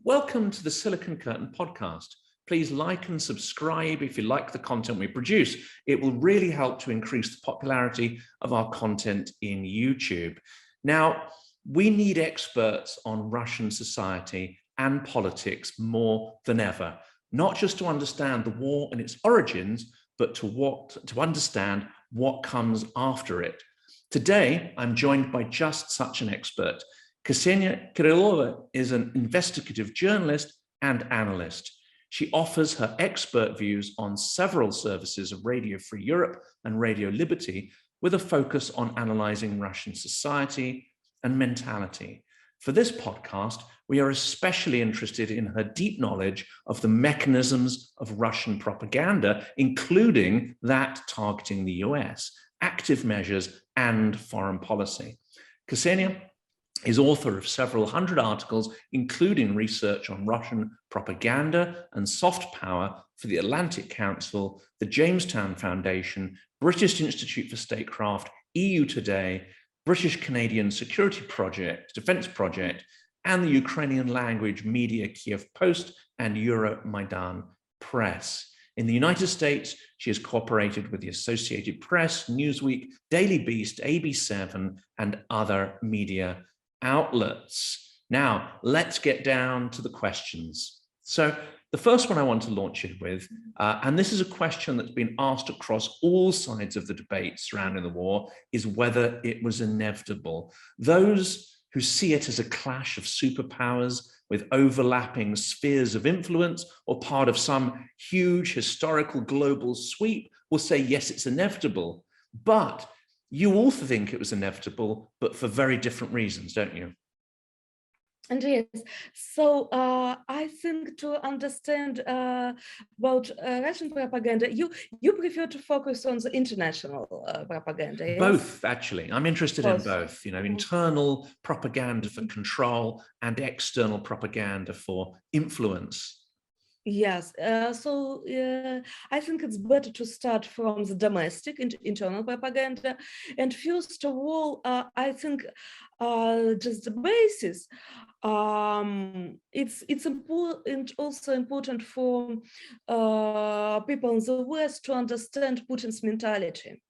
Welcome to the Silicon Curtain podcast. Please like and subscribe if you like the content we produce. It will really help to increase the popularity of our content in YouTube. Now, we need experts on Russian society and politics more than ever, not just to understand the war and its origins, but to understand what comes after it. Today, I'm joined by just such an expert. Kseniya Kirillova is an investigative journalist and analyst. She offers her expert views on several services of Radio Free Europe and Radio Liberty, with a focus on analyzing Russian society and mentality. For this podcast, we are especially interested in her deep knowledge of the mechanisms of Russian propaganda, including that targeting the US, active measures, and foreign policy. Kseniya is author of several hundred articles, including research on Russian propaganda and soft power for the Atlantic Council, the Jamestown Foundation, British Institute for Statecraft, EU Today, British Canadian Security Project, Defense Project, and the Ukrainian language media Kyiv Post and Euromaidan Press. In the United States, she has cooperated with the Associated Press, Newsweek, Daily Beast, AB7, and other media outlets. Now, let's get down to the questions. So the first one I want to launch it with, and this is a question that's been asked across all sides of the debate surrounding the war, is whether it was inevitable. Those who see it as a clash of superpowers with overlapping spheres of influence or part of some huge historical global sweep will say, yes, it's inevitable. But you also think it was inevitable, but for very different reasons, don't you? And yes, so I think to understand about Russian propaganda, you prefer to focus on the international propaganda, yes? Both, actually. I'm interested in both, internal propaganda for control and external propaganda for influence. Yes, so I think it's better to start from the domestic internal propaganda. And first of all, I think just the basis, it's important, also important for people in the West to understand Putin's mentality.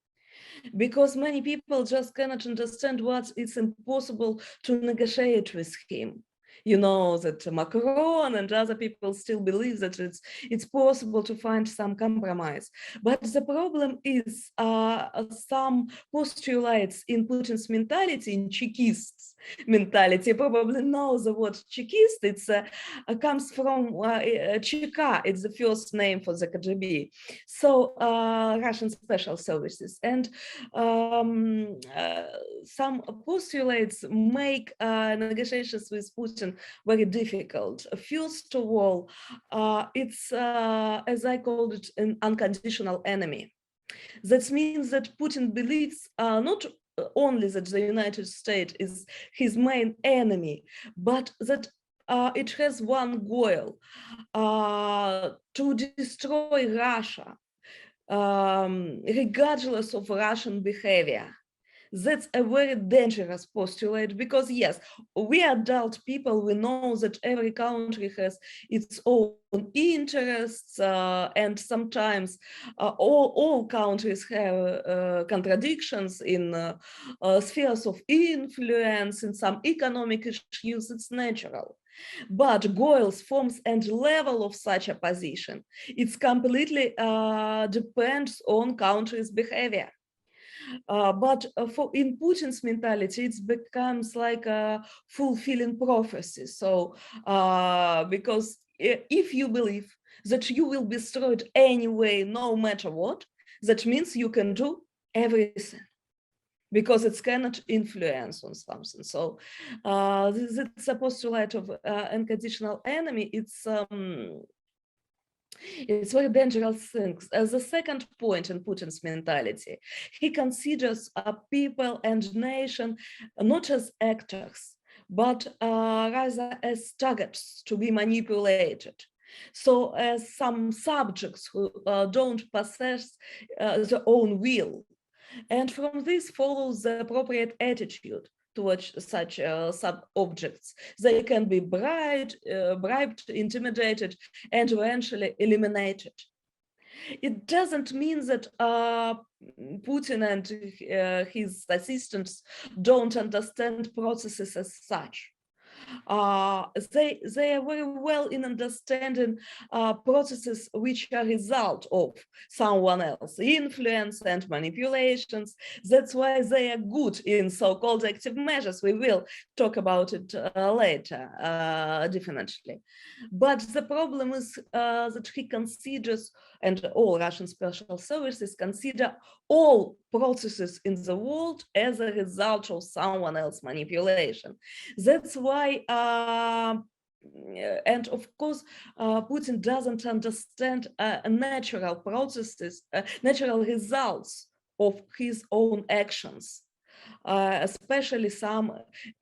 Because many people just cannot understand what it's impossible to negotiate with him. You know that Macron and other people still believe that it's possible to find some compromise. But the problem is some postulates in Putin's mentality, in Chekists' mentality. You probably know the word Chekist. It's comes from Cheka. It's the first name for the KGB. So Russian special services. And some postulates make negotiations with Putin very difficult. First of all, it's, as I called it, an unconditional enemy. That means that Putin believes not only that the United States is his main enemy, but that it has one goal, to destroy Russia, regardless of Russian behavior. That's a very dangerous postulate because, yes, we adult people, we know that every country has its own interests, and sometimes all countries have contradictions in spheres of influence, in some economic issues. It's natural. But goals, forms, and level of such opposition, it's completely depends on countries' behavior. But in Putin's mentality, it becomes like a fulfilling prophecy. So, because if you believe that you will be destroyed anyway, no matter what, that means you can do everything, because it cannot influence on something. So, this is a postulate of unconditional enemy. It's very dangerous thing. As a second point in Putin's mentality, he considers people and nation not as actors, but rather as targets to be manipulated. So as some subjects who don't possess their own will. And from this follows the appropriate attitude towards such sub-objects. They can be bribed, intimidated, and eventually eliminated. It doesn't mean that Putin and his assistants don't understand processes as such. They are very well in understanding processes which are a result of someone else's influence and manipulations. That's why they are good in so-called active measures. We will talk about it later, definitely. But the problem is that he considers, and all Russian special services consider all processes in the world as a result of someone else's manipulation. That's why, and of course, Putin doesn't understand natural processes, natural results of his own actions, especially some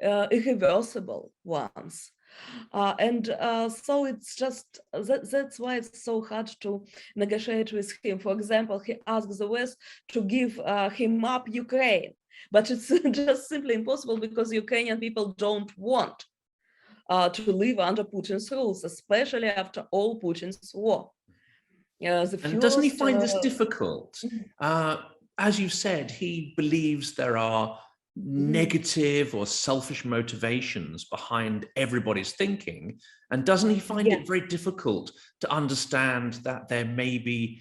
irreversible ones. So it's just, that's why it's so hard to negotiate with him. For example, he asks the West to give him up Ukraine, but it's just simply impossible because Ukrainian people don't want to live under Putin's rules, especially after all Putin's war. And doesn't he find this difficult? As you said, he believes there are negative or selfish motivations behind everybody's thinking. And doesn't he find it very difficult to understand that there may be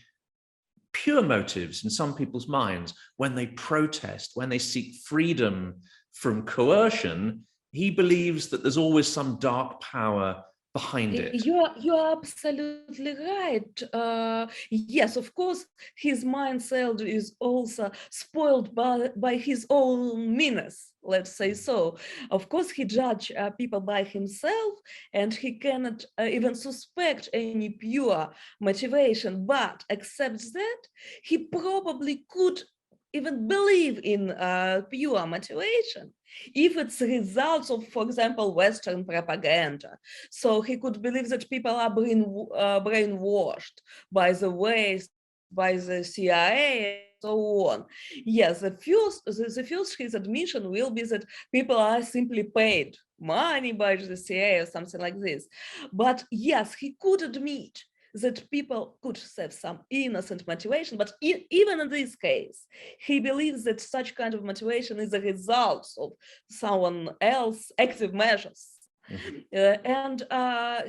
pure motives in some people's minds when they protest, when they seek freedom from coercion? He believes that there's always some dark power behind it. You're absolutely right. Yes, of course, his mindset is also spoiled by his own meanness, let's say so. Of course, he judges people by himself, and he cannot even suspect any pure motivation, but accepts that he probably could even believe in pure motivation if it's results of, for example, Western propaganda. So he could believe that people are brainwashed by the West, by the CIA, and so on. Yes, the first his admission will be that people are simply paid money by the CIA or something like this. But yes, he could admit that people could have some innocent motivation, but even in this case, he believes that such kind of motivation is a result of someone else's active measures. And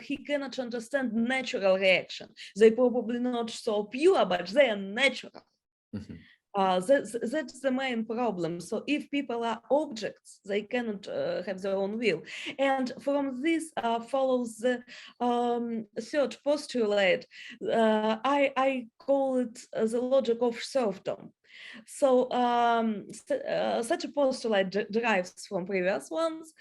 he cannot understand natural reaction. They probably not so pure, but they are natural. That's the main problem. So if people are objects, they cannot have their own will. And from this follows the third postulate. I call it the logic of serfdom. So such a postulate derives from previous ones.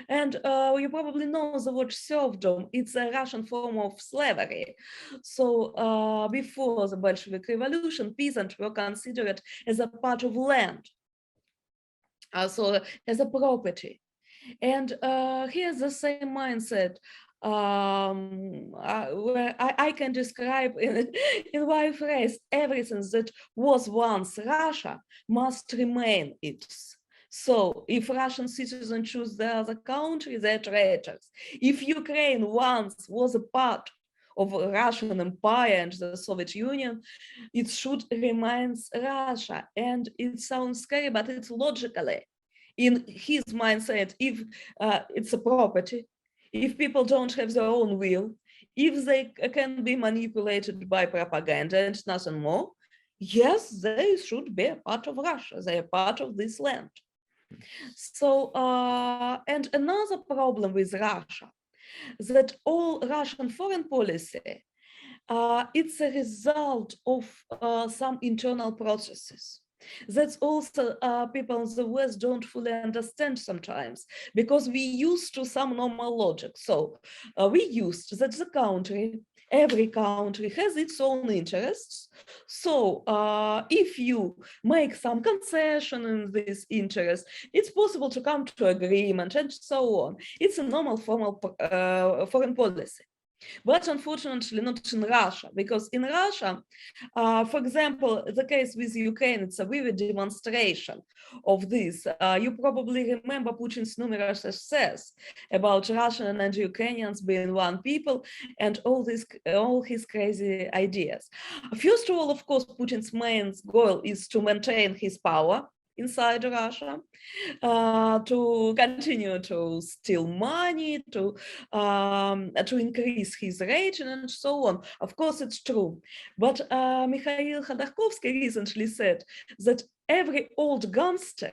And you probably know the word serfdom. It's a Russian form of slavery. So before the Bolshevik Revolution, peasants were considered as a part of land, so as a property. And here's the same mindset where I can describe in one phrase: everything that was once Russia must remain its. So if Russian citizens choose the other country, they're traitors. If Ukraine once was a part of Russian Empire and the Soviet Union, it should remain Russia. And it sounds scary, but it's logically in his mindset. If it's a property, if people don't have their own will, if they can be manipulated by propaganda and nothing more, yes, they should be a part of Russia. They are part of this land. So, and another problem with Russia, that all Russian foreign policy, it's a result of some internal processes. That's also people in the West don't fully understand sometimes, because we used to some normal logic. So we used that the country, every country has its own interests. So if you make some concession in this interest, it's possible to come to agreement and so on. It's a normal formal foreign policy. But unfortunately not in Russia, because in Russia, for example, the case with Ukraine, it's a vivid demonstration of this. You probably remember Putin's numerous essays about Russian and Ukrainians being one people and all his crazy ideas. First of all, of course, Putin's main goal is to maintain his power inside Russia, to continue to steal money, to increase his rating and so on. Of course, it's true. But Mikhail Khodorkovsky recently said that every old gangster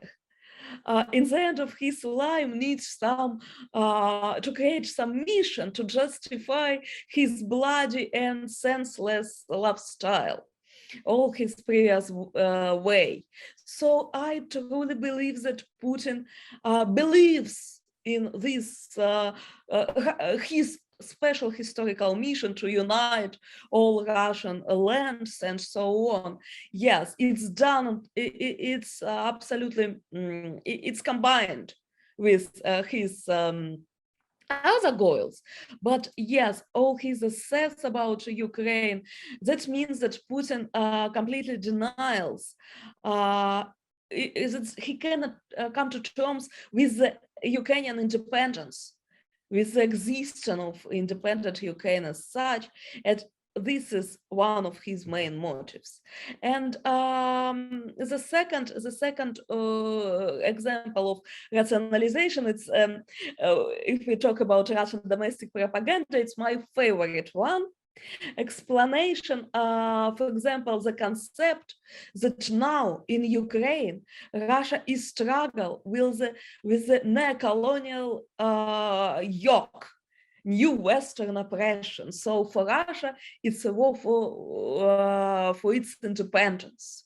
in the end of his life needs some to create some mission to justify his bloody and senseless lifestyle, all his previous way. So I truly believe that Putin believes in this his special historical mission to unite all Russian lands and so on. Yes, it's done. It's absolutely it's combined with his other goals. But yes, all his essays about Ukraine, that means that Putin completely denies he cannot come to terms with the Ukrainian independence, with the existence of independent Ukraine as such, and this is one of his main motives. And the second example of rationalization, it's if we talk about Russian domestic propaganda, it's my favorite one. Explanation, for example, the concept that now in Ukraine, Russia is struggle with the neo-colonial yoke, new Western oppression. So for Russia, it's a war for its independence.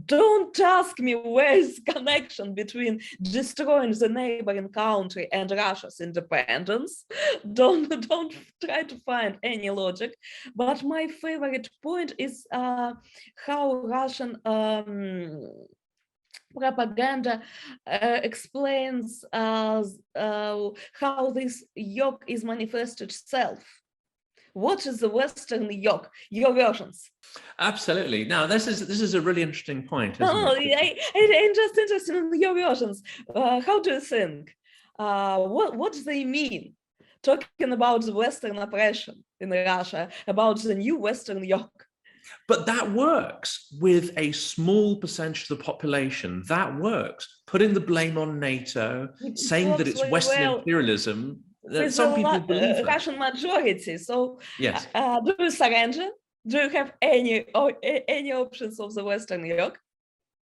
Don't ask me where is the connection between destroying the neighboring country and Russia's independence. Don't try to find any logic. But my favorite point is how Russian propaganda explains how this yoke is manifested itself. What is the Western yoke? Your versions. Absolutely. Now, this is a really interesting point, isn't it? I'm just interested in your versions. How do you think? What do they mean? Talking about the Western oppression in Russia, about the new Western yoke. But that works with a small percentage of the population. That works. Putting the blame on NATO, saying that it's Western imperialism. That some people believe that. Russian majority. So yes. Do you surrender? Do you have any options of the Western yoke?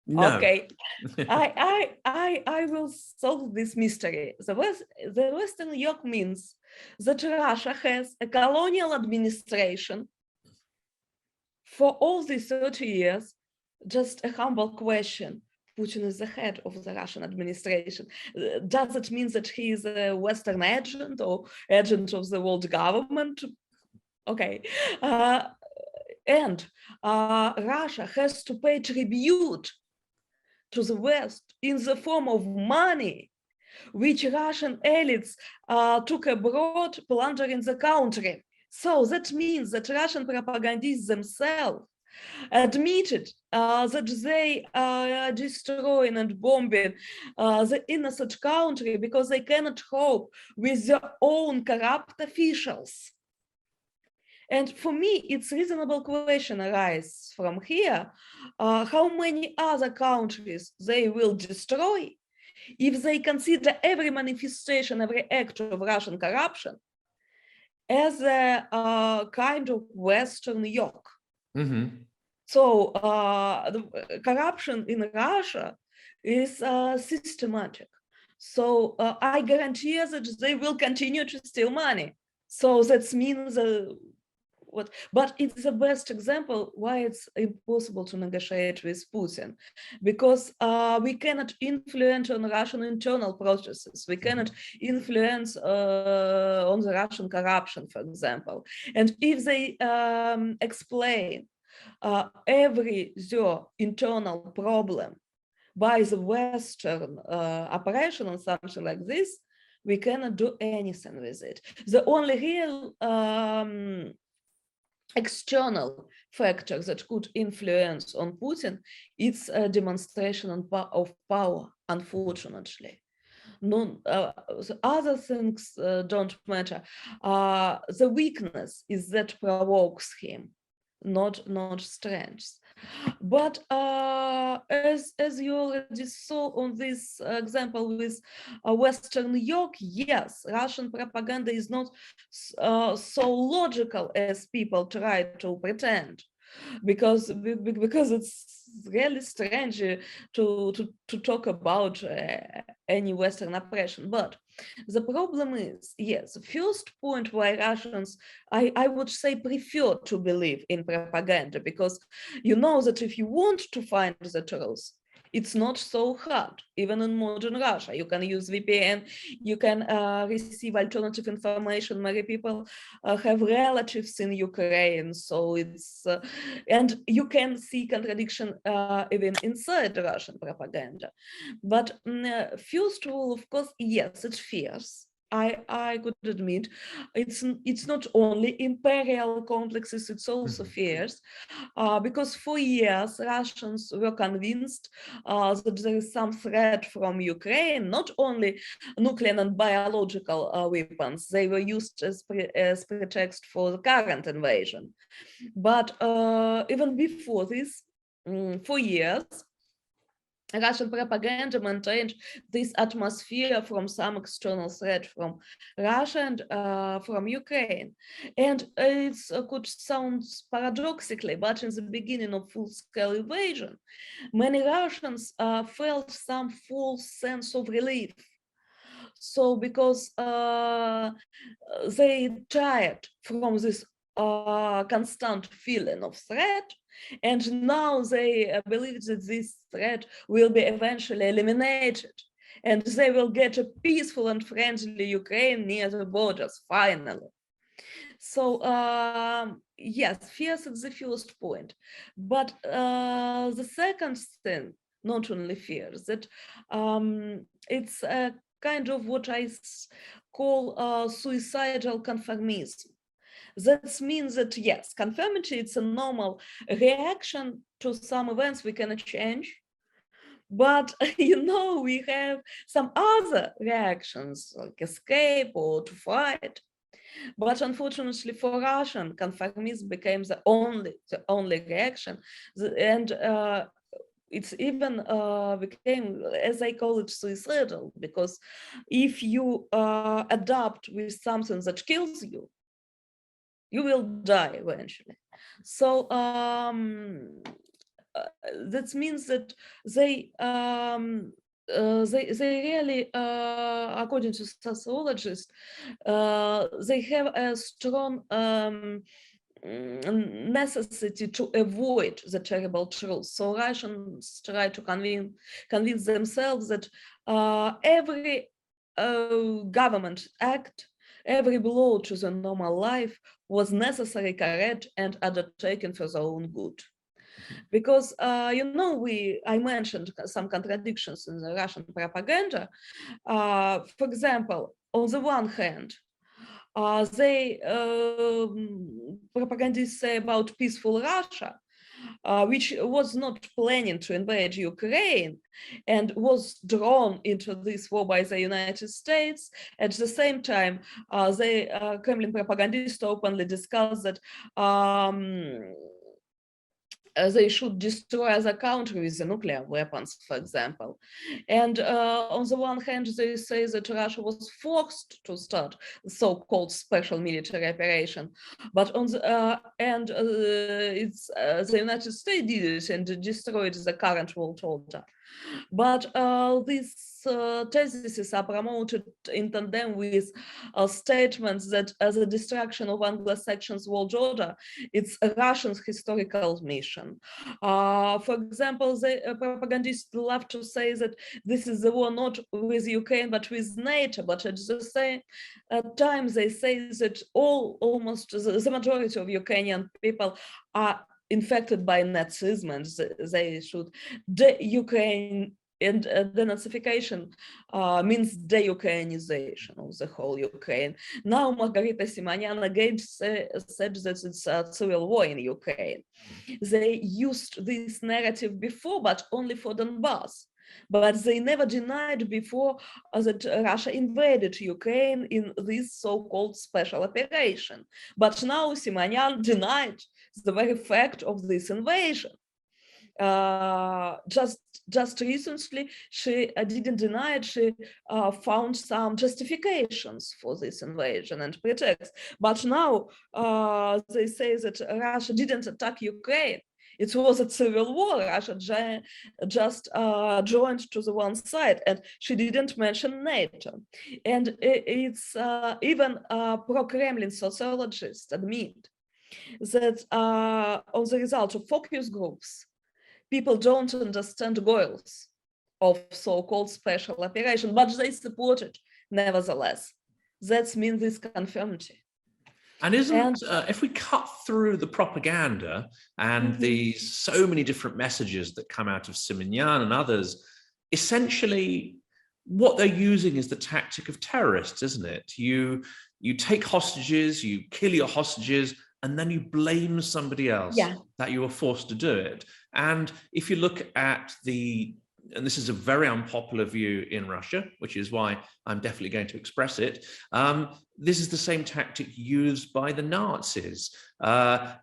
No. Okay, I will solve this mystery. The Western yoke means that Russia has a colonial administration for all these 30 years. Just a humble question. Putin is the head of the Russian administration. Does it mean that he is a Western agent or agent of the world government? Okay. And Russia has to pay tribute to the West in the form of money, which Russian elites took abroad, plundering the country. So that means that Russian propagandists themselves admitted that they are destroying and bombing the innocent country because they cannot cope with their own corrupt officials. And for me, it's a reasonable question arises from here. How many other countries they will destroy if they consider every manifestation, every act of Russian corruption as a kind of Western yoke? Mm-hmm. So the corruption in Russia is systematic. So I guarantee that they will continue to steal money. So that means but it's the best example why it's impossible to negotiate with Putin, because we cannot influence on Russian internal processes. We cannot influence on the Russian corruption, for example. And if they explain every internal problem by the Western operation or something like this, we cannot do anything with it. The only real external factor that could influence on Putin is a demonstration of power, unfortunately. The other things don't matter. The weakness is that provokes him, not strength. But as you already saw on this example with Western yoke, yes, Russian propaganda is not so logical as people try to pretend, because it's really strange to talk about any Western oppression. But the problem is, yes, the first point why Russians, I would say, prefer to believe in propaganda, because you know that if you want to find the truth, it's not so hard. Even in modern Russia, you can use VPN, you can receive alternative information. Many people have relatives in Ukraine, so it's, and you can see contradiction even inside Russian propaganda. But first of all, of course, yes, it's fierce. I could admit it's not only imperial complexes, it's also fierce, because for years Russians were convinced that there is some threat from Ukraine, not only nuclear and biological weapons. They were used as pretext for the current invasion. But even before this, for years, Russian propaganda maintained this atmosphere from some external threat from Russia and from Ukraine. And it could sound paradoxically, but in the beginning of full-scale invasion, many Russians felt some false sense of relief. So because they tired from this constant feeling of threat, and now they believe that this threat will be eventually eliminated, and they will get a peaceful and friendly Ukraine near the borders, finally. So yes, fears is the first point. But the second thing, not only fears, that it's a kind of what I call suicidal conformism. That means that, yes, conformity, it's a normal reaction to some events we cannot change. But, you know, we have some other reactions, like escape or to fight. But unfortunately for Russian, conformism became the only reaction. And it's even became, as I call it, suicidal, because if you adapt with something that kills you, you will die eventually. So that means that they really, according to sociologists, they have a strong necessity to avoid the terrible truth. So Russians try to convince themselves that every government act, every blow to the normal life was necessary, correct, and undertaken for their own good. Because, you know, I mentioned some contradictions in the Russian propaganda. For example, on the one hand, they propagandists say about peaceful Russia, which was not planning to invade Ukraine and was drawn into this war by the United States. At the same time, the Kremlin propagandists openly discuss that they should destroy the country with the nuclear weapons, for example. And on the one hand, they say that Russia was forced to start the so-called special military operation, but on the it's the United States did it and destroyed the current world order. But these theses are promoted in tandem with statements that the destruction of Anglo-Saxon world order, it's a Russian historical mission. For example, the propagandists love to say that this is the war not with Ukraine but with NATO, but at the same time they say that almost the majority of Ukrainian people are infected by Nazism, and they should de-Ukrainianize and denazification means de-Ukrainization of the whole Ukraine. Now Margarita Simonyan again said that it's a civil war in Ukraine. They used this narrative before, but only for Donbass. But they never denied before that Russia invaded Ukraine in this so-called special operation. But now Simonyan denied the very fact of this invasion. Just recently, she didn't deny it. She found some justifications for this invasion and pretext. But now they say that Russia didn't attack Ukraine. It was a civil war. Russia just joined to the one side, and she didn't mention NATO. And it's even pro-Kremlin sociologists admit that on the result of focus groups, people don't understand goals of so-called special operation, but they support it nevertheless. That means this conformity. And if we cut through the propaganda and the so many different messages that come out of Simonyan and others, essentially what they're using is the tactic of terrorists, isn't it? You take hostages, you kill your hostages, and then you blame somebody else that you were forced to do it. And if you look at and this is a very unpopular view in Russia, which is why I'm definitely going to express it, this is the same tactic used by the Nazis.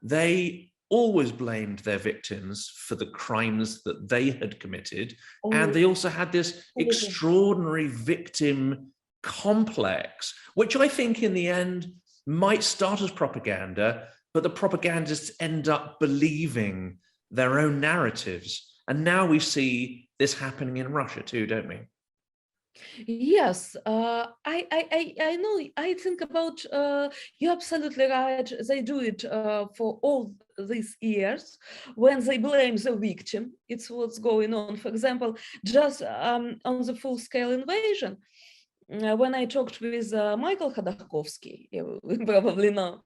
They always blamed their victims for the crimes that they had committed. And they also had this extraordinary victim complex, which I think in the end might start as propaganda, but the propagandists end up believing their own narratives. And now we see this happening in Russia too, don't we? Yes, I know. I think about you're absolutely right. They do it for all these years when they blame the victim. It's what's going on. For example, just on the full-scale invasion. When I talked with Michael Khodorkovsky, you probably know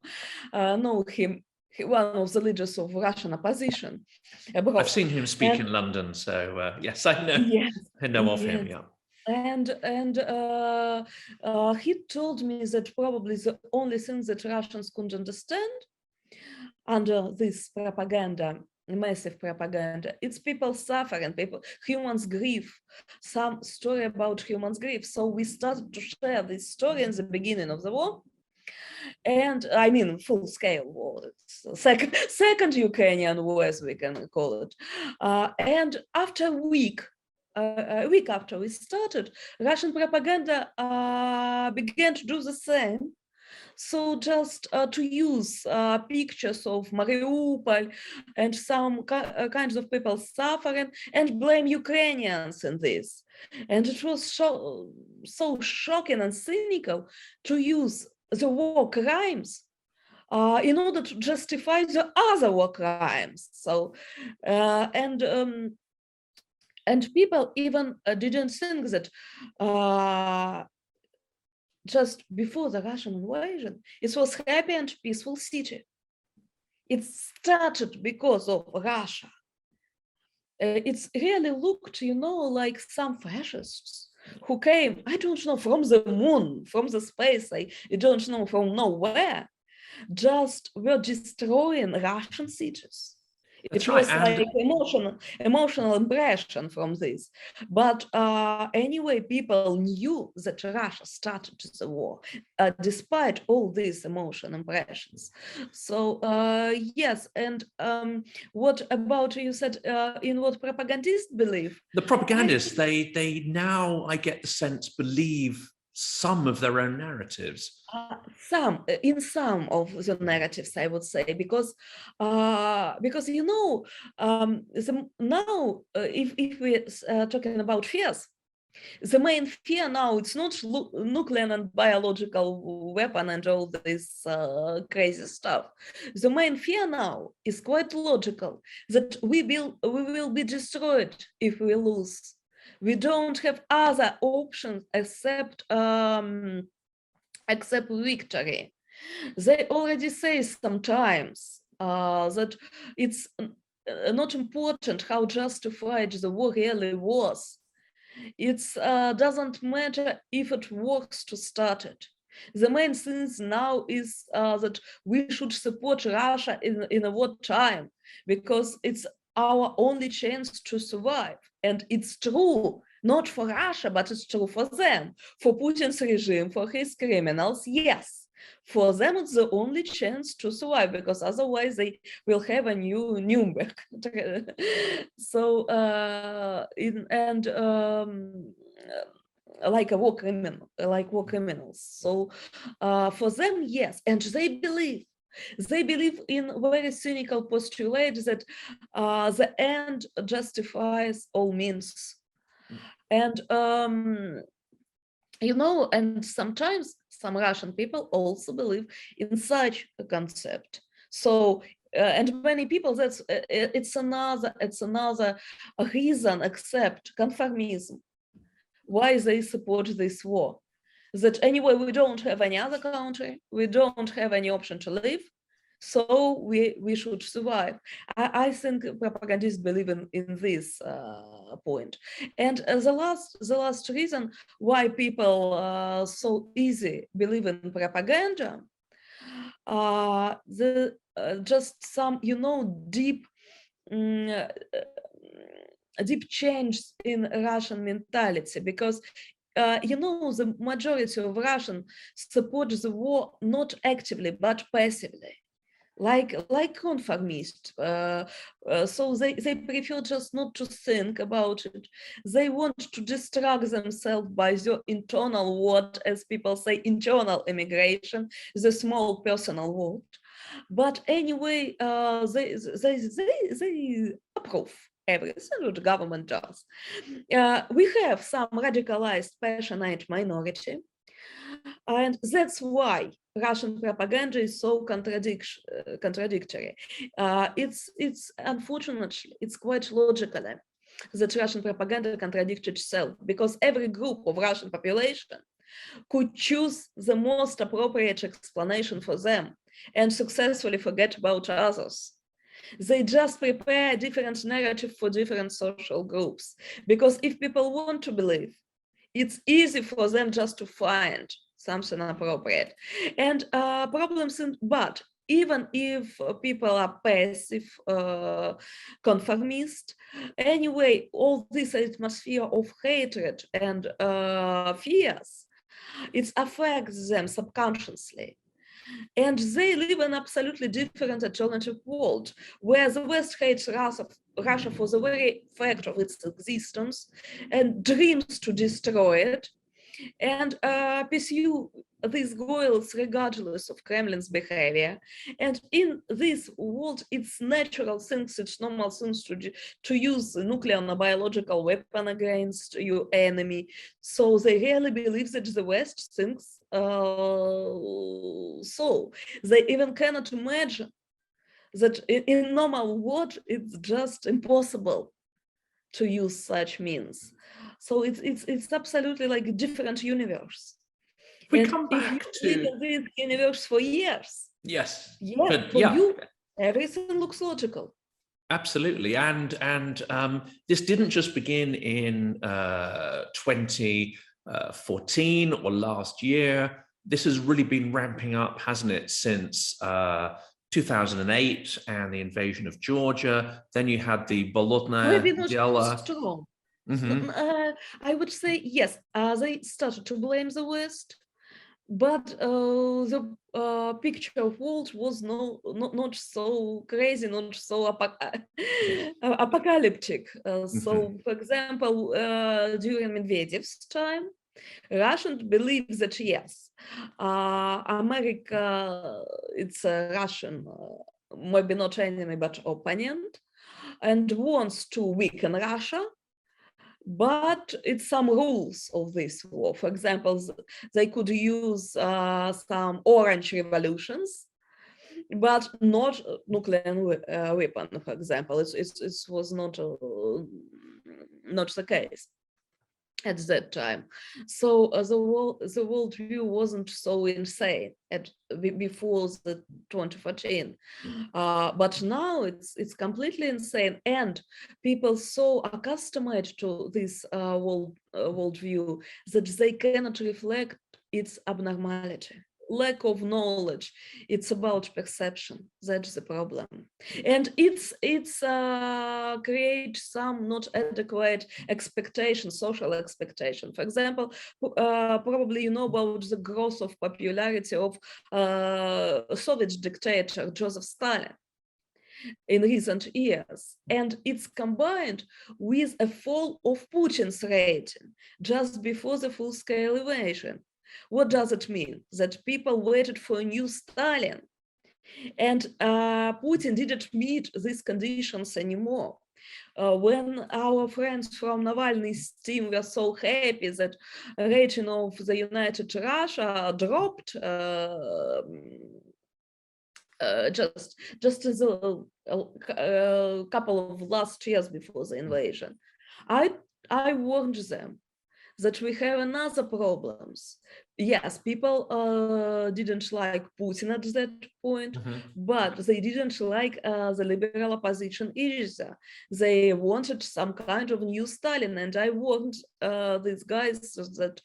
him. One of the leaders of Russian opposition. I've seen him speak in London, so yes, I know. Yes, I know of him. Yeah. And he told me that probably the only thing that Russians couldn't understand under this propaganda, massive propaganda, it's people suffering, humans grief, some story about humans grief. So we started to share this story in the beginning of the war. And I mean, full-scale war, second Ukrainian war, as we can call it. And after a week after we started, Russian propaganda began to do the same. So just to use pictures of Mariupol and some kinds of people suffering and blame Ukrainians in this. And it was so shocking and cynical to use the war crimes in order to justify the other war crimes. So, and people even didn't think that just before the Russian invasion, it was happy and peaceful city. It started because of Russia. It's really looked, like some fascists who came, I don't know, from the moon, from the space, I don't know, from nowhere, just were destroying Russian cities. It was like emotional impression from this. But anyway, people knew that Russia started the war, despite all these emotional impressions. So yes, and what about, you said, in what propagandists believe? The propagandists, they now, I get the sense, believe some of their own narratives. In some of the narratives, I would say, because now, if we're talking about fears, the main fear now, it's not nuclear and biological weapon and all this crazy stuff. The main fear now is quite logical, that we will be destroyed if we lose. We don't have other options except victory. They already say sometimes that it's not important how justified the war really was. It doesn't matter if it works to start it. The main thing now is that we should support Russia in a wartime, because it's our only chance to survive. And it's true, not for Russia, but it's true for them, for Putin's regime, for his criminals, yes. For them, it's the only chance to survive, because otherwise they will have a new Nuremberg. So, like war criminals. So for them, yes, and they believe in very cynical postulate that the end justifies all means. And you know, and sometimes some Russian people also believe in such a concept. So and many people, that's it's another reason, except conformism, why they support this war. That anyway, we don't have any other country, we don't have any option to live, so we should survive. I think propagandists believe in this point. And the last reason why people so easy believe in propaganda, just some, you know, deep change in Russian mentality, because you know, the majority of Russians support the war not actively but passively, like conformists. So they prefer just not to think about it. They want to distract themselves by the internal world, as people say, internal immigration, the small personal world. But anyway, they approve everything what government does. We have some radicalized, passionate minority, and that's why Russian propaganda is so contradictory. It's unfortunately, it's quite logically that Russian propaganda contradicts itself, because every group of Russian population could choose the most appropriate explanation for them and successfully forget about others. They just prepare a different narrative for different social groups, because if people want to believe, it's easy for them just to find something appropriate. And problems in, but even if people are passive, conformist, anyway, all this atmosphere of hatred and fears, it affects them subconsciously. And they live in an absolutely different alternative world, where the West hates Russia for the very fact of its existence and dreams to destroy it, and pursue these goals regardless of Kremlin's behavior. And in this world, it's natural things, it's normal things to use a nuclear and biological weapon against your enemy. So they really believe that the West thinks so. They even cannot imagine that in normal world, it's just impossible to use such means. So it's absolutely like a different universe. We and come back if you live in this universe for years, yes, for you, everything looks logical. Absolutely, and this didn't just begin in 2014 or last year. This has really been ramping up, hasn't it, since 2008 and the invasion of Georgia. Then you had the Bolotnaya Dela. I would say yes. They started to blame the West, but the picture of world was not so crazy, not so apocalyptic. So, for example, during Medvedev's time, Russians believe that yes, America, it's a Russian, maybe not enemy but opponent, and wants to weaken Russia. But it's some rules of this war. For example, they could use some orange revolutions, but not nuclear weapon. For example, it was not the case. at that time. So the worldview wasn't so insane before the 2014, but now it's completely insane, and people so accustomed to this worldview that they cannot reflect its abnormality. Lack of knowledge. It's about perception. That's the problem, and it's creates some not adequate expectation, social expectation. For example, probably you know about the growth of popularity of Soviet dictator Joseph Stalin in recent years, and it's combined with a fall of Putin's rating just before the full-scale invasion. What does it mean? That people waited for a new Stalin, and Putin didn't meet these conditions anymore. When our friends from Navalny's team were so happy that rating of the United Russia dropped just as a couple of last years before the invasion, I warned them that we have another problems. Yes, people didn't like Putin at that point, but they didn't like the liberal opposition either. They wanted some kind of new Stalin, and I warned these guys that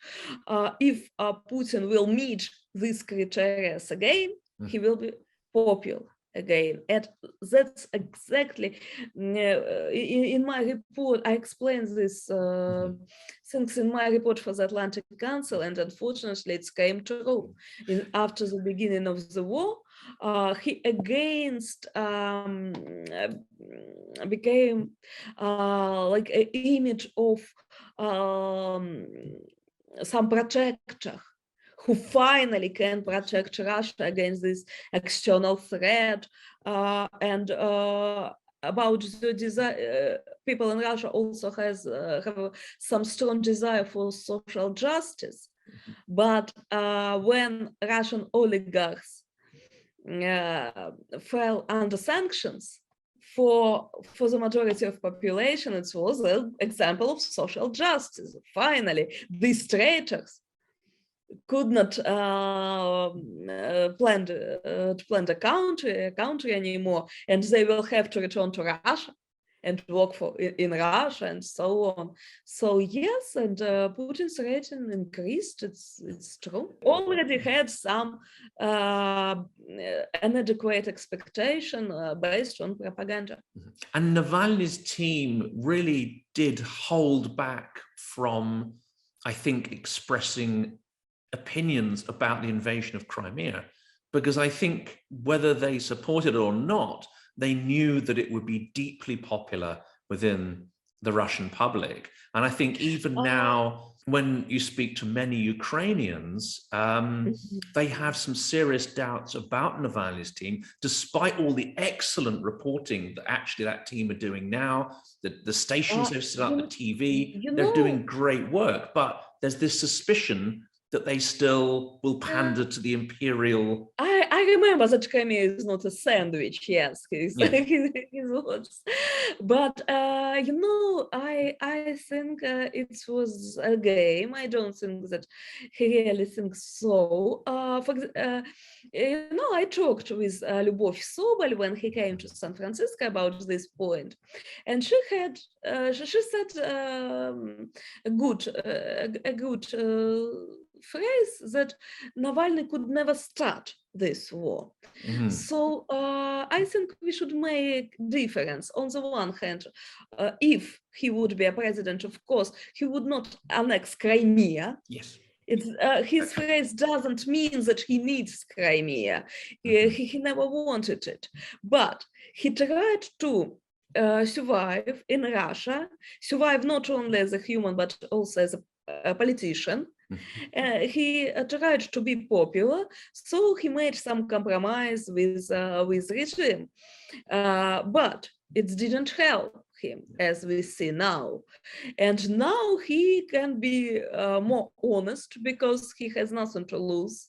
if Putin will meet these criteria again, he will be popular again. And that's exactly in my report. I explained this things in my report for the Atlantic Council, and unfortunately it came true. After the beginning of the war, he against became like an image of some protector who finally can protect Russia against this external threat, and about the desire. People in Russia also have some strong desire for social justice, but when Russian oligarchs fell under sanctions, for the majority of population, it was an example of social justice. Finally, these traitors could not plan a country anymore, and they will have to return to Russia and work in Russia and so on. So yes, and Putin's rating increased. It's true. Already had some inadequate expectation based on propaganda. And Navalny's team really did hold back from, I think, expressing opinions about the invasion of Crimea, because I think whether they supported it or not, they knew that it would be deeply popular within the Russian public. And I think even now, when you speak to many Ukrainians, they have some serious doubts about Navalny's team, despite all the excellent reporting that actually that team are doing now, the stations they've set up, the TV, they're doing great work. But there's this suspicion that they still will pander to the imperial. I remember that Crimea is not a sandwich. Yes, he's but you know, I think it was a game. I don't think that he really thinks so. You know, I talked with Lyubov Sobol when he came to San Francisco about this point, and she said a good phrase that Navalny could never start this war. So I think we should make difference. On the one hand, if he would be a president, of course, he would not annex Crimea. Yes. His phrase doesn't mean that he needs Crimea. He never wanted it. But he tried to survive in Russia, survive not only as a human, but also as a politician. He tried to be popular, so he made some compromise with regime, but it didn't help him, as we see now. And now he can be more honest because he has nothing to lose.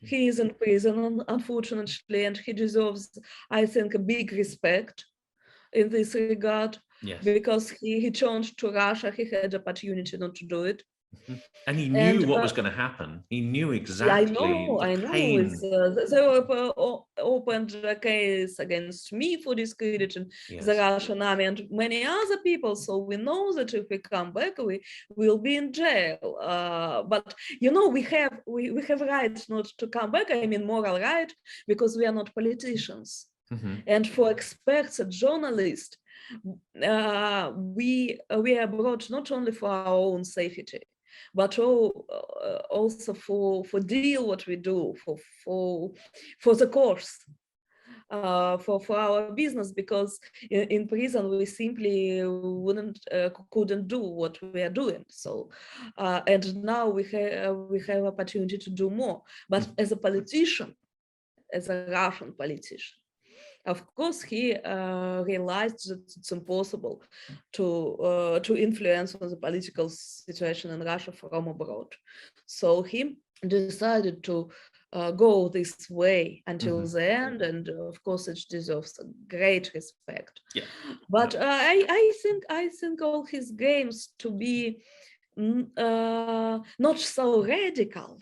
He is in prison, unfortunately, and he deserves, I think, a big respect in this regard. Yes. because he turned to Russia. He had the opportunity not to do it. And he knew what was going to happen. He knew exactly I the know. pain. They opened a case against me for discrediting the Russian army and many other people. So we know that if we come back, we will be in jail. But you know, we have rights not to come back. I mean, moral right, because we are not politicians. And for experts and journalists, we are brought not only for our own safety, but also for deal what we do for the course, for our business, because in prison we simply couldn't do what we are doing. So and now we have opportunity to do more. But as a politician, as a Russian politician, of course, he realized that it's impossible to influence on the political situation in Russia from abroad. So he decided to go this way until the end, and of course, it deserves great respect. Yeah. But I think all his games to be not so radical.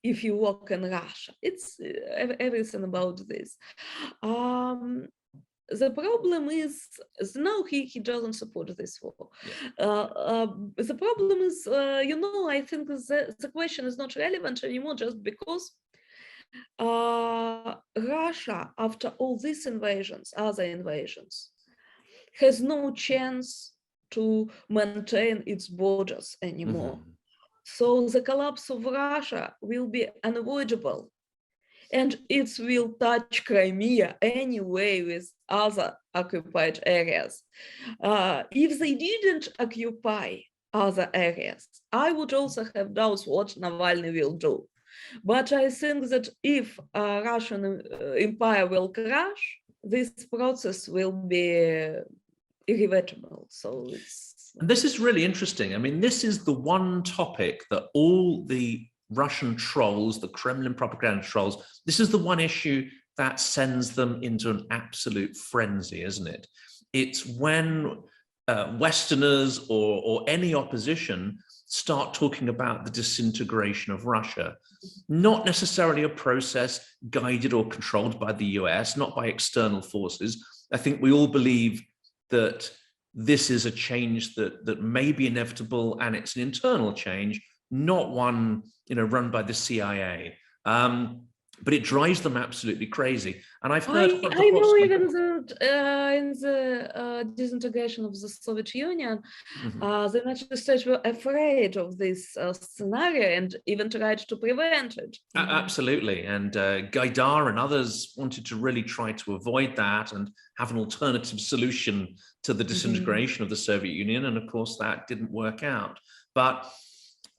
If you walk in Russia, it's everything about this. The problem is now he doesn't support this war. The problem is, you know, I think the question is not relevant anymore just because Russia, after all these invasions, other invasions, has no chance to maintain its borders anymore. So the collapse of Russia will be unavoidable, and it will touch Crimea anyway with other occupied areas. If they didn't occupy other areas, I would also have doubts what Navalny will do. But I think that if Russian empire will crash, this process will be irreversible. So and this is really interesting. I mean, this is the one topic that all the Russian trolls, the Kremlin propaganda trolls, this is the one issue that sends them into an absolute frenzy, isn't it? It's when Westerners or any opposition start talking about the disintegration of Russia, not necessarily a process guided or controlled by the US, not by external forces. I think we all believe that this is a change that may be inevitable, and it's an internal change, not one run by the CIA. But it drives them absolutely crazy. And I've heard I know even that in the disintegration of the Soviet Union, the United States were afraid of this scenario and even tried to prevent it. Absolutely. And Gaidar and others wanted to really try to avoid that and have an alternative solution to the disintegration of the Soviet Union. And of course, that didn't work out. But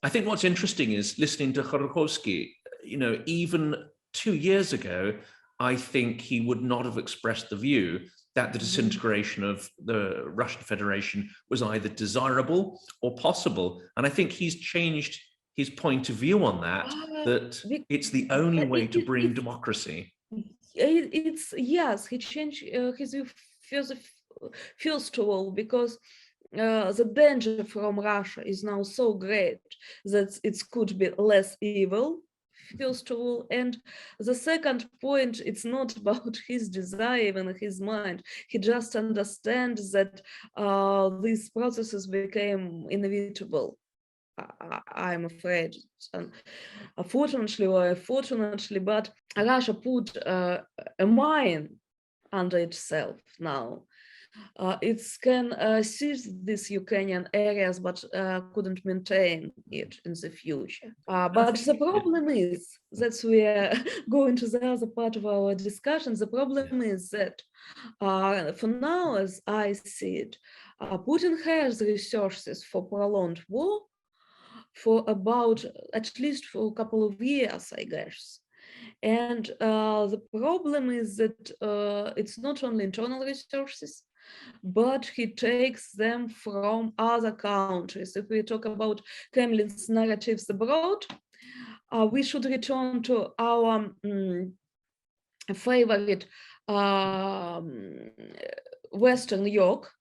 I think what's interesting is listening to Khodorkovsky, even 2 years ago, I think he would not have expressed the view that the disintegration of the Russian Federation was either desirable or possible. And I think he's changed his point of view on that, that it's the only way to bring democracy. Yes, he changed his view first of all, because the danger from Russia is now so great that it could be less evil, first of all. And the second point, it's not about his desire in his mind. He just understands that these processes became inevitable. I'm afraid, unfortunately or unfortunately, but Russia put a mine under itself now. It can seize these Ukrainian areas, but couldn't maintain it in the future. But the problem is, that we are going to the other part of our discussion, the problem is that for now, as I see it, Putin has resources for prolonged war for about, at least for a couple of years, I guess. And the problem is that it's not only internal resources, but he takes them from other countries. If we talk about Kremlin's narratives abroad, we should return to our favorite Western yoke,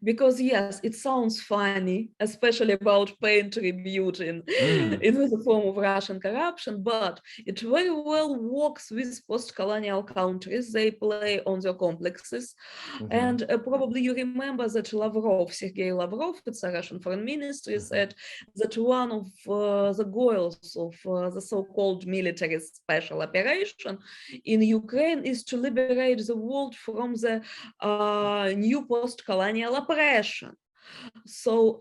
because yes, it sounds funny, especially about paying tribute in the form of Russian corruption, but it very well works with post-colonial countries. They play on their complexes. And probably you remember that Sergei Lavrov, it's a Russian foreign ministry, said that one of the goals of the so-called military special operation in Ukraine is to liberate the world from the new post-colonial oppression. So,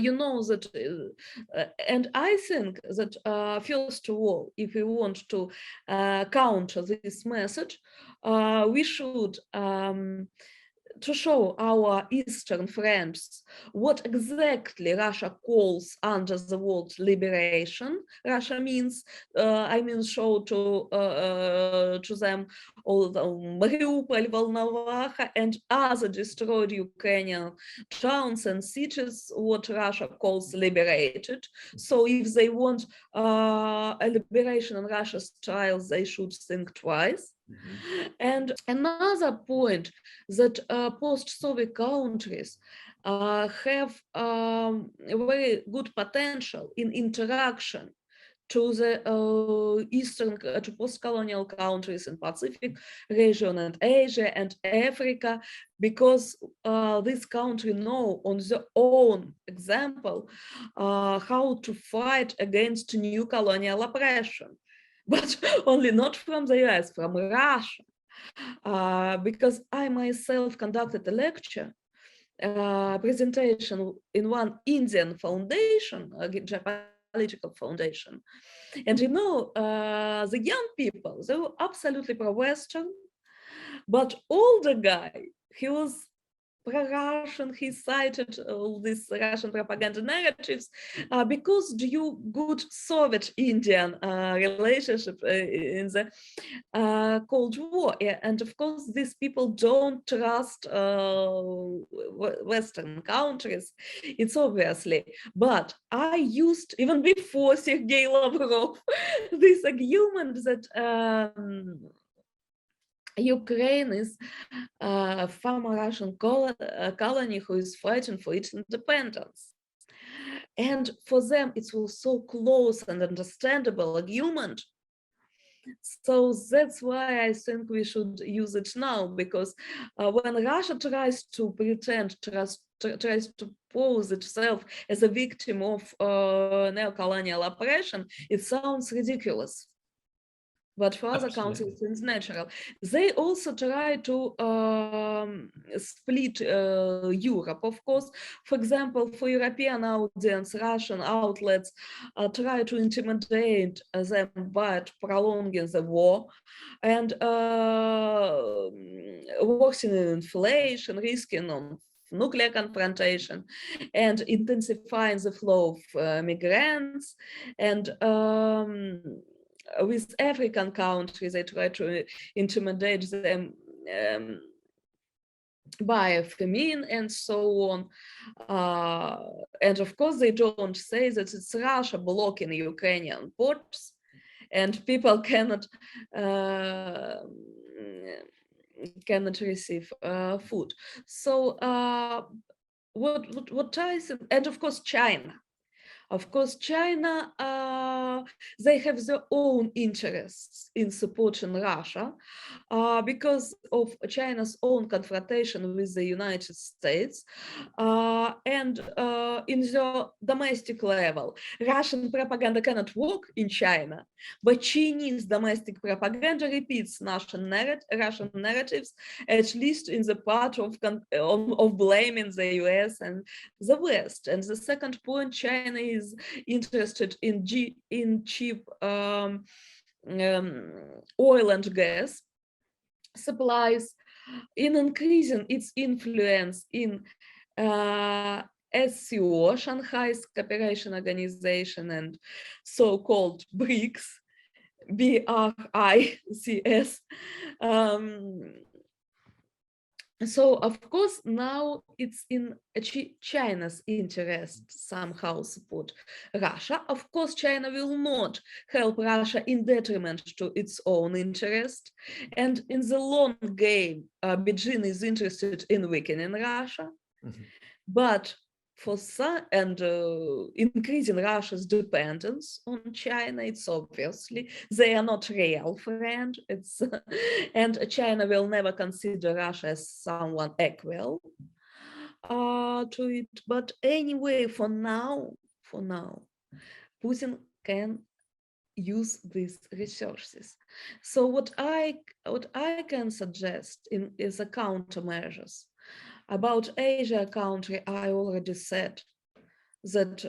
you know that, and I think that first of all, if we want to counter this message, we should to show our Eastern friends what exactly Russia calls under the word liberation. Russia means, I mean, show to them all the Mariupol, Volnovakha, and other destroyed Ukrainian towns and cities, what Russia calls liberated. So if they want a liberation in Russia's style, they should think twice. And another point that post-Soviet countries have very good potential in interaction to the Eastern, to post-colonial countries in Pacific region and Asia and Africa, because this country know on their own example how to fight against new colonial oppression. But only not from the US, from Russia. Because I myself conducted a lecture presentation in one Indian foundation, a geopolitical foundation. And you know, the young people, they were absolutely pro-Western, but older guy, he was pro-Russian, he cited all these Russian propaganda narratives because due good Soviet-Indian relationship in the Cold War. And of course, these people don't trust Western countries, it's obviously. But I used, even before Sergei Lavrov, this argument that Ukraine is a former Russian colony who is fighting for its independence. And for them, it was so close and understandable argument. So that's why I think we should use it now, because when Russia tries to pretend, tries to pose itself as a victim of neo-colonial oppression, it sounds ridiculous. But for other countries, it's natural. They also try to split Europe, of course. For example, for European audience, Russian outlets try to intimidate them by prolonging the war and worsening inflation, risking on nuclear confrontation, and intensifying the flow of migrants. And with African countries, they try to intimidate them by famine and so on. And of course, they don't say that it's Russia blocking Ukrainian ports and people cannot receive food. So what ties, and of course, China. Of course, China, they have their own interests in supporting Russia because of China's own confrontation with the United States. And in the domestic level, Russian propaganda cannot work in China, but Chinese domestic propaganda repeats Russian narratives, at least in the part of blaming the US and the West. And the second point, China is interested in cheap oil and gas supplies, in increasing its influence in SCO, Shanghai's Cooperation Organization, and so-called BRICS, BRICS, So, of course, now it's in China's interest somehow support Russia. Of course, China will not help Russia in detriment to its own interest. And in the long game, Beijing is interested in weakening Russia. Mhm. But for some, and increasing Russia's dependence on China, it's obviously they are not real friend. It's and China will never consider Russia as someone equal to it. But anyway, for now, Putin can use these resources. So what I can suggest is a countermeasures. About Asia country, I already said that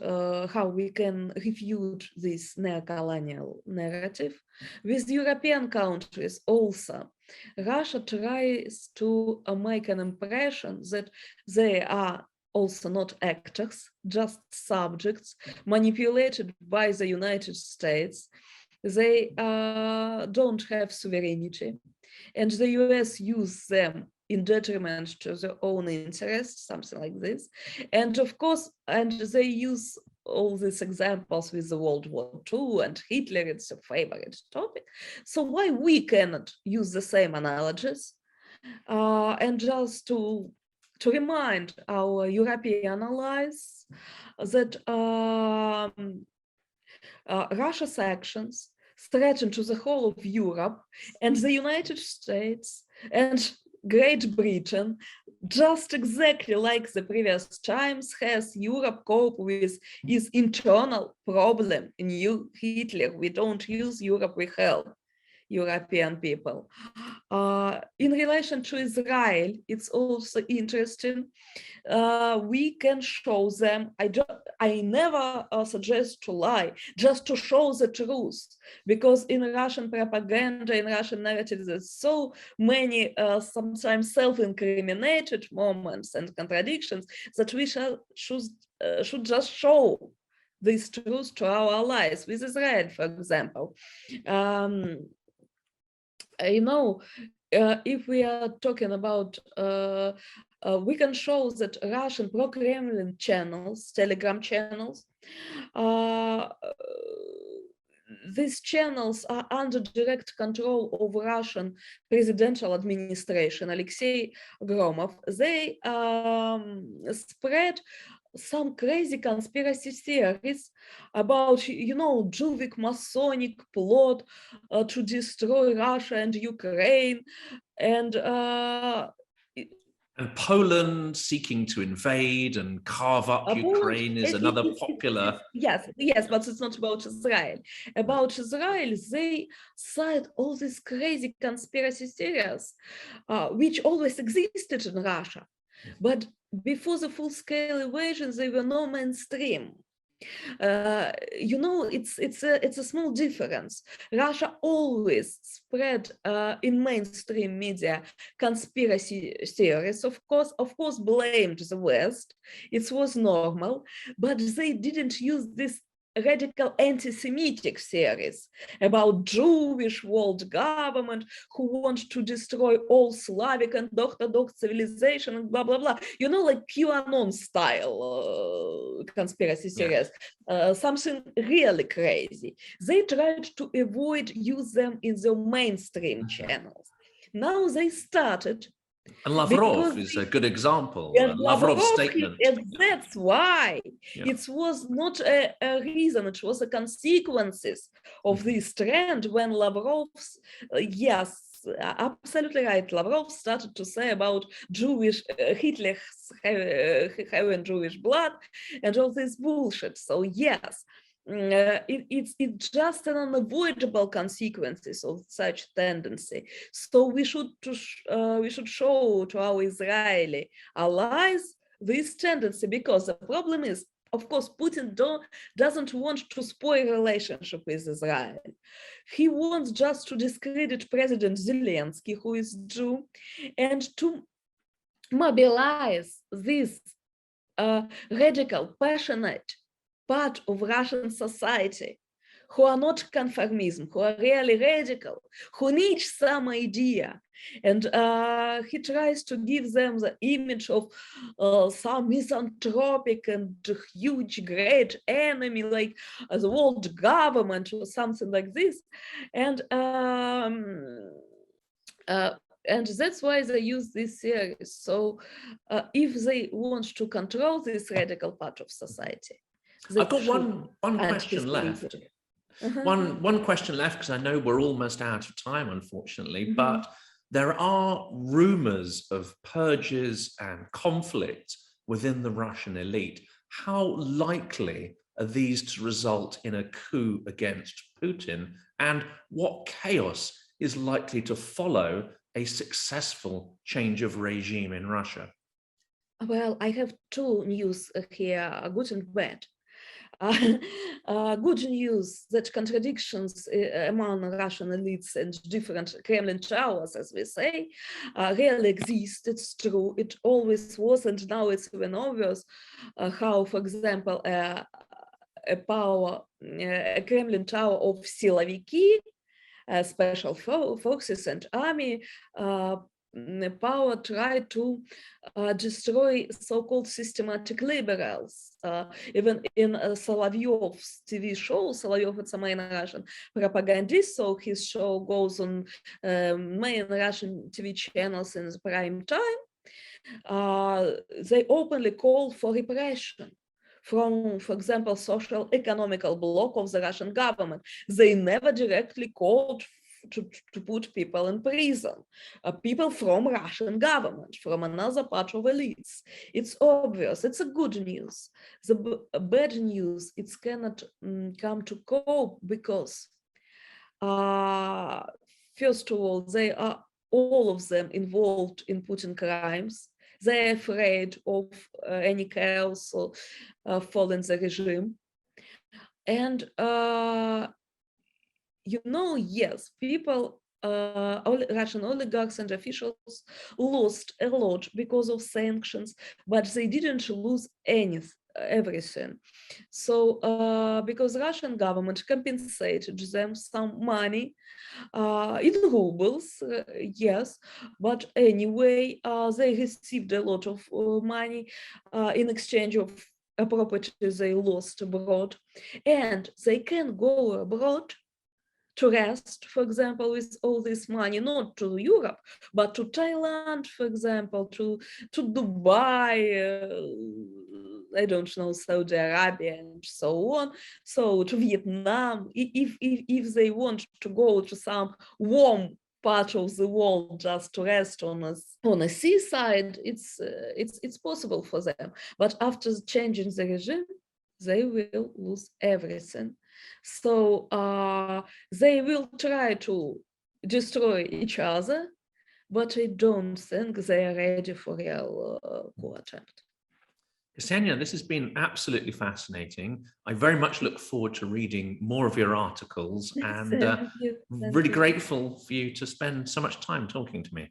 how we can refute this neo-colonial narrative. With European countries also, Russia tries to make an impression that they are also not actors, just subjects manipulated by the United States. They don't have sovereignty, and the US use them in detriment to their own interests, something like this. And of course, and they use all these examples with the World War II and Hitler, it's a favorite topic. So why we cannot use the same analogies? And just to remind our European allies that Russia's actions threaten to the whole of Europe and the United States and Great Britain, just exactly like the previous times has Europe cope with its internal problem. New Hitler, we don't use Europe, we help European people. In relation to Israel, it's also interesting. We can show them, I never suggest to lie, just to show the truth, because in Russian propaganda, in Russian narrative, there's so many sometimes self-incriminated moments and contradictions that we should just show this truth to our allies. With Israel, for example. If we are talking about, we can show that Russian pro-Kremlin channels, Telegram channels, these channels are under direct control of Russian presidential administration, Alexei Gromov. They spread some crazy conspiracy theories about, Jewish Masonic plot to destroy Russia and Ukraine, and Poland seeking to invade and carve up Ukraine is another popular. Yes, but it's not about Israel. About Israel, they cite all these crazy conspiracy theories, which always existed in Russia. But before the full-scale invasion, they were no mainstream. It's a small difference. Russia always spread in mainstream media conspiracy theories. Of course, blamed the West. It was normal, but they didn't use this radical anti-Semitic theories about Jewish world government who want to destroy all Slavic and Orthodox civilization and blah, blah, blah. Like QAnon style conspiracy theories, something really crazy. They tried to avoid use them in the mainstream channels. Now they started. And Lavrov is a good example. Lavrov's statement. That's why it was not a reason, it was a consequences of this trend when Lavrov's, yes, absolutely right, Lavrov started to say about Jewish, Hitler having Jewish blood and all this bullshit. So yes, it's just an unavoidable consequences of such tendency. So we should show to our Israeli allies this tendency, because the problem is, of course, Putin doesn't want to spoil relationship with Israel. He wants just to discredit President Zelensky, who is Jew, and to mobilize this radical, passionate part of Russian society who are not conformism, who are really radical, who need some idea. And he tries to give them the image of some misanthropic and huge, great enemy, like the world government or something like this. And that's why they use this series. So if they want to control this radical part of society, I've got one question left. One question left, because I know we're almost out of time, unfortunately, but there are rumors of purges and conflict within the Russian elite. How likely are these to result in a coup against Putin? And what chaos is likely to follow a successful change of regime in Russia? Well, I have two news here, good and bad. Good news that contradictions among Russian elites and different Kremlin towers, as we say, really exist. It's true. It always was, and now it's even obvious how, for example, a Kremlin tower of Siloviki, special forces and army power tried to destroy so-called systematic liberals. Even in Solovyov's TV show, Solovyov is a main Russian propagandist, so his show goes on main Russian TV channels in the prime time. They openly call for repression from, for example, social economical bloc of the Russian government. They never directly called to put people in prison, people from Russian government, from another part of elites. It's obvious, it's a good news. The bad news, it cannot come to cope because, first of all, they are all of them involved in Putin crimes. They're afraid of any chaos or falling the regime. And you know, yes, people, Russian oligarchs and officials lost a lot because of sanctions, but they didn't lose everything. So because Russian government compensated them some money in rubles, yes, but anyway, they received a lot of money in exchange of a property they lost abroad, and they can go abroad to rest, for example, with all this money, not to Europe, but to Thailand, for example, to Dubai, I don't know, Saudi Arabia, and so on. So to Vietnam, if they want to go to some warm part of the world just to rest on a seaside, it's possible for them. But after changing the regime, they will lose everything. So they will try to destroy each other, but I don't think they are ready for real coup attempt. Kseniya, this has been absolutely fascinating. I very much look forward to reading more of your articles, and really grateful for you to spend so much time talking to me.